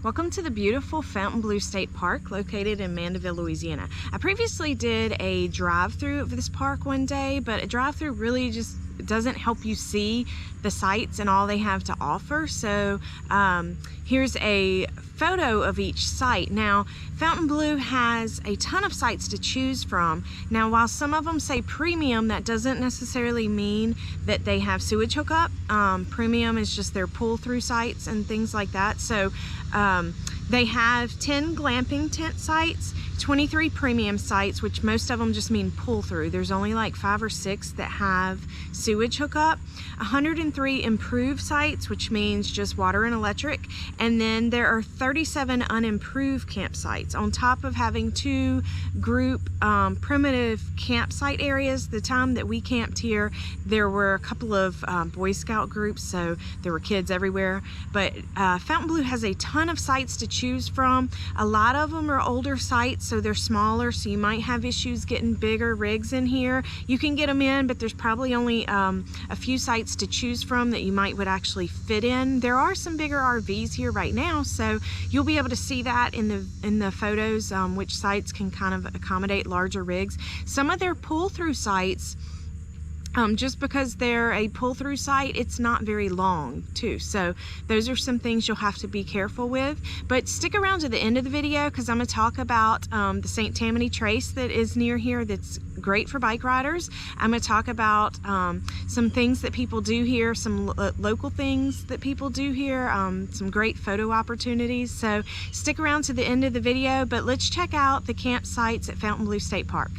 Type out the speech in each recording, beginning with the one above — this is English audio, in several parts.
Welcome to the beautiful Fontainebleau State Park located in Mandeville, Louisiana. I previously did a drive-through of this park one day, but a drive-through really just doesn't help you see the sights and all they have to offer. So here's a photo of each site. Now, Fountainbleau has a ton of sites to choose from. Now, while some of them say premium, that doesn't necessarily mean that they have sewage hookup. Premium is just their pull-through sites and things like that. So they have 10 glamping tent sites, 23 premium sites, which most of them just mean pull-through. There's only like 5 or 6 that have sewage hookup, 103 improved sites, which means just water and electric, and then there are 37 unimproved campsites on top of having 2 group primitive campsite areas. The time that we camped here, there were a couple of Boy Scout groups, so there were kids everywhere. But Fountainbleau has a ton of sites to choose from. A lot of them are older sites, so they're smaller, so you might have issues getting bigger rigs in here. You can get them in, but there's probably only a few sites to choose from that you would actually fit in. There are some bigger RVs here right now, so you'll be able to see that in the photos, which sites can kind of accommodate larger rigs. Some of their pull-through sites, just because they're a pull-through site, it's not very long too. So those are some things you'll have to be careful with. But stick around to the end of the video because I'm going to talk about the St. Tammany Trace that is near here that's great for bike riders. I'm going to talk about some things that people do here, some local things that people do here, some great photo opportunities. So stick around to the end of the video, but let's check out the campsites at Fountainbleau State Park.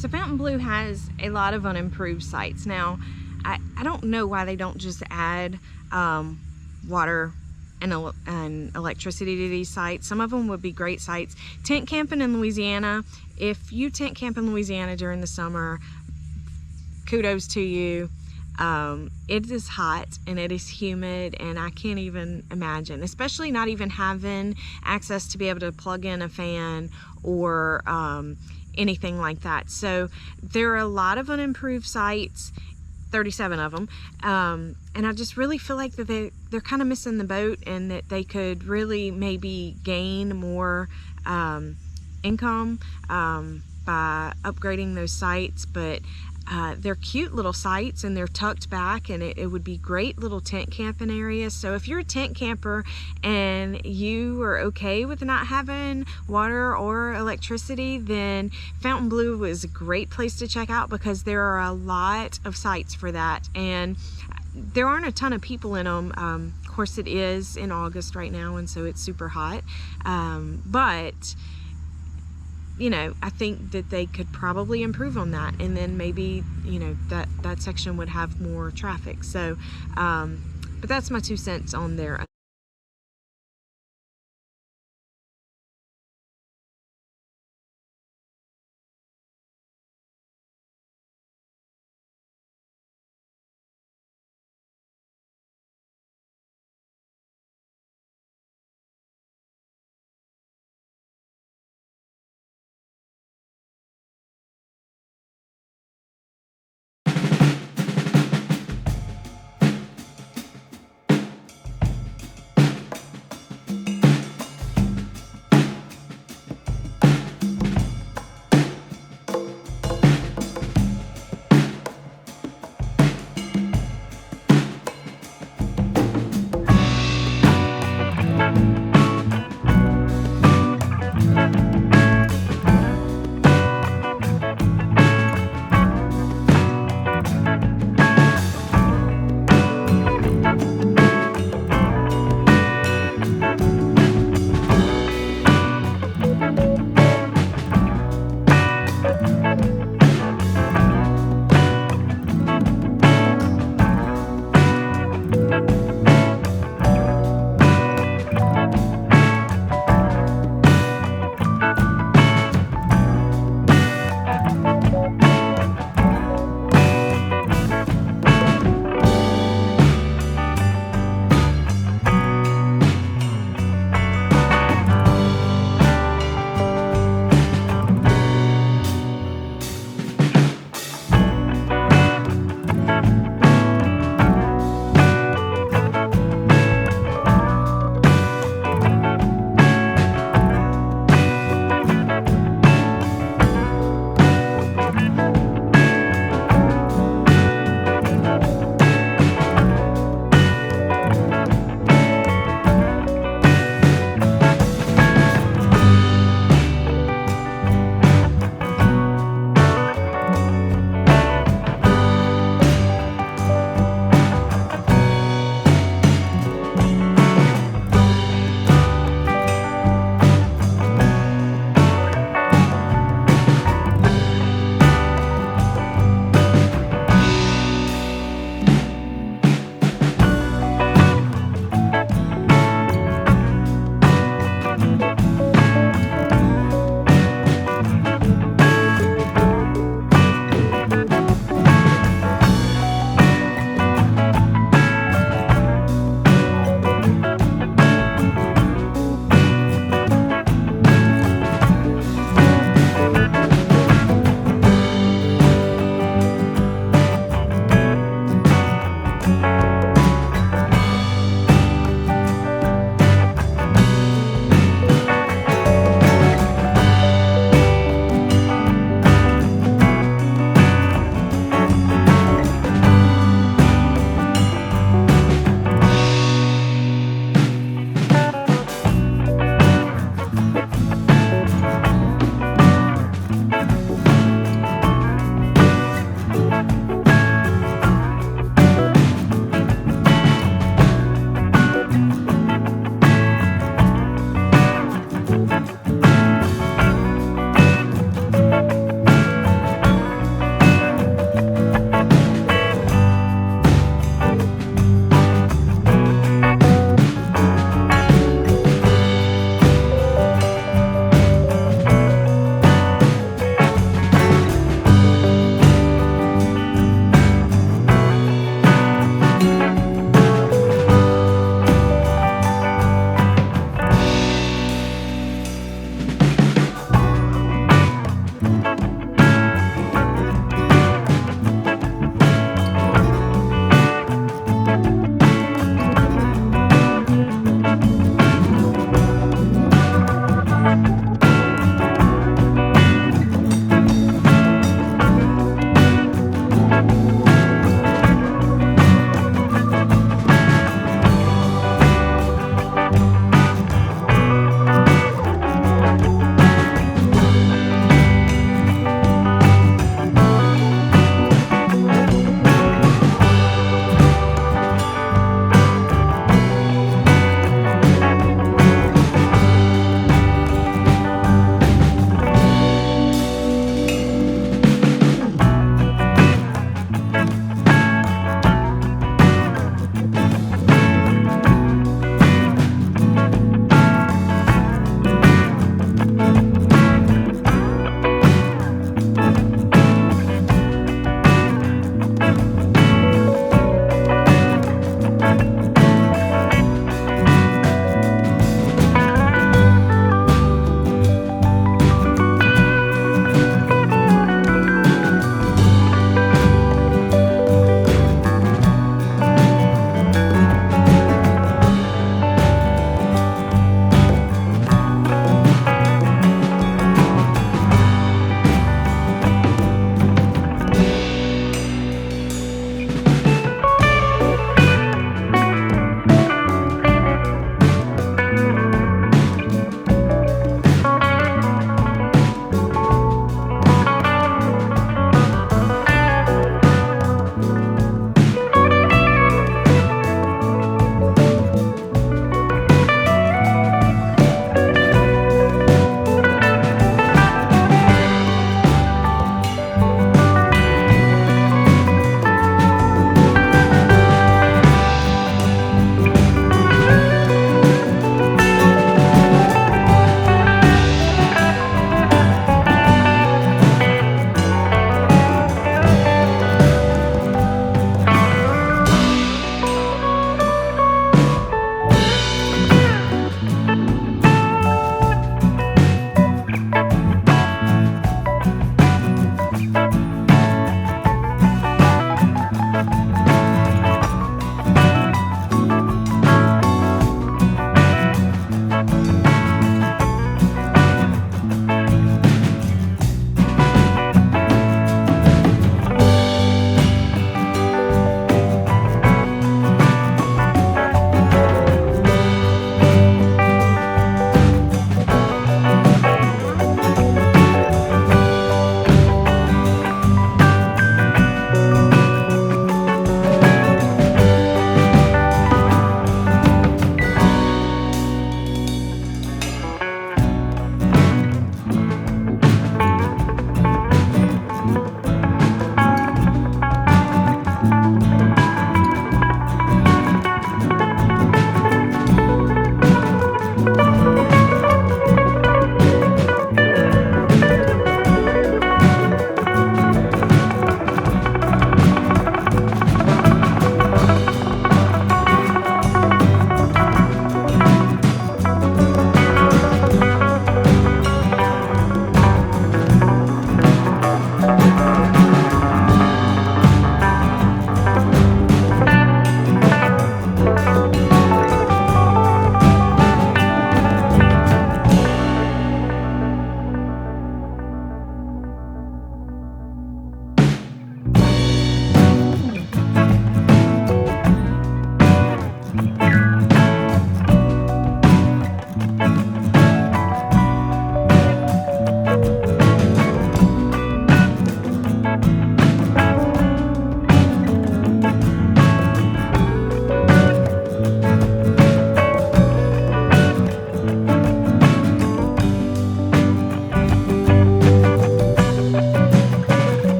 So Fountainbleau has a lot of unimproved sites. Now, I don't know why they don't just add water and electricity to these sites. Some of them would be great sites. Tent camping in Louisiana, if you tent camp in Louisiana during the summer, kudos to you. It is hot and it is humid, and I can't even imagine, especially not even having access to be able to plug in a fan or anything like that. So there are a lot of unimproved sites, 37 of them, and I just really feel like that they're kind of missing the boat, and that they could really maybe gain more income by upgrading those sites. But they're cute little sites, and they're tucked back, and it would be great little tent camping areas. So if you're a tent camper and you are okay with not having water or electricity, then Fountainbleau is a great place to check out, because there are a lot of sites for that, and there aren't a ton of people in them. Of course, it is in August right now, and so it's super hot, but you know, I think that they could probably improve on that, and then maybe, you know, that section would have more traffic. So but that's my 2 cents on there.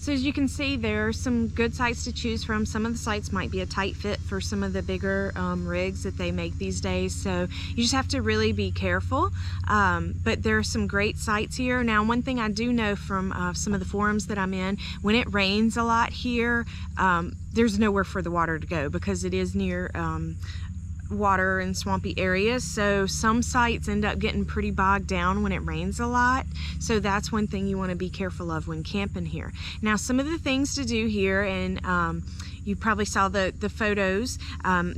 So as you can see, there are some good sites to choose from. Some of the sites might be a tight fit for some of the bigger rigs that they make these days, so you just have to really be careful. But there are some great sites here. Now, one thing I do know from some of the forums that I'm in, when it rains a lot here, there's nowhere for the water to go because it is near water and swampy areas, so some sites end up getting pretty bogged down when it rains a lot. So that's one thing you want to be careful of when camping here. Now, some of the things to do here, and you probably saw the photos.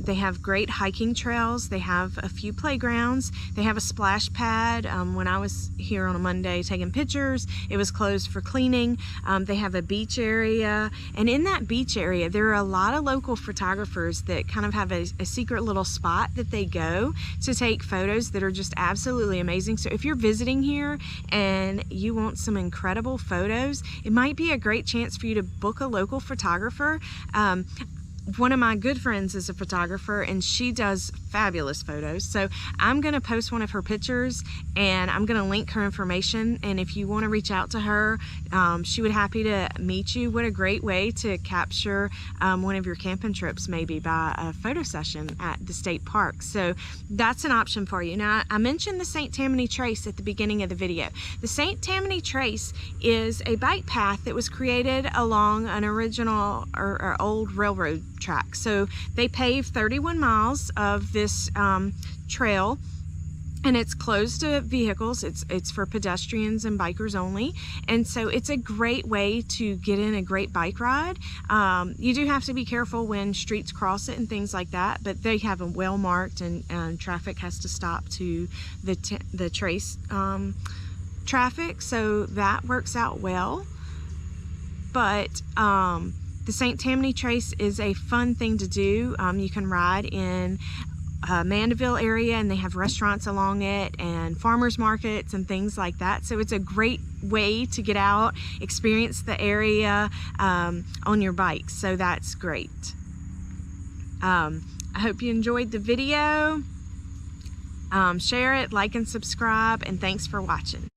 They have great hiking trails. They have a few playgrounds. They have a splash pad. When I was here on a Monday taking pictures, it was closed for cleaning. They have a beach area. And in that beach area, there are a lot of local photographers that kind of have a secret little spot that they go to take photos that are just absolutely amazing. So if you're visiting here and you want some incredible photos, it might be a great chance for you to book a local photographer. One of my good friends is a photographer and she does fabulous photos, so I'm gonna post one of her pictures and I'm gonna link her information, and if you want to reach out to her, she would be happy to meet you. What a great way to capture one of your camping trips, maybe by a photo session at the state park. So that's an option for you. Now, I mentioned the St. Tammany Trace at the beginning of the video. The St. Tammany Trace is a bike path that was created along an original or old railroad track. So they paved 31 miles of this trail, and it's closed to vehicles. It's for pedestrians and bikers only, and so it's a great way to get in a great bike ride. You do have to be careful when streets cross it and things like that, but they have them well marked, and traffic has to stop to the trace traffic, so that works out well. But the St. Tammany Trace is a fun thing to do. You can ride in Mandeville area, and they have restaurants along it and farmers markets and things like that. So it's a great way to get out, experience the area on your bike. So that's great. I hope you enjoyed the video. Share it, like and subscribe, and thanks for watching.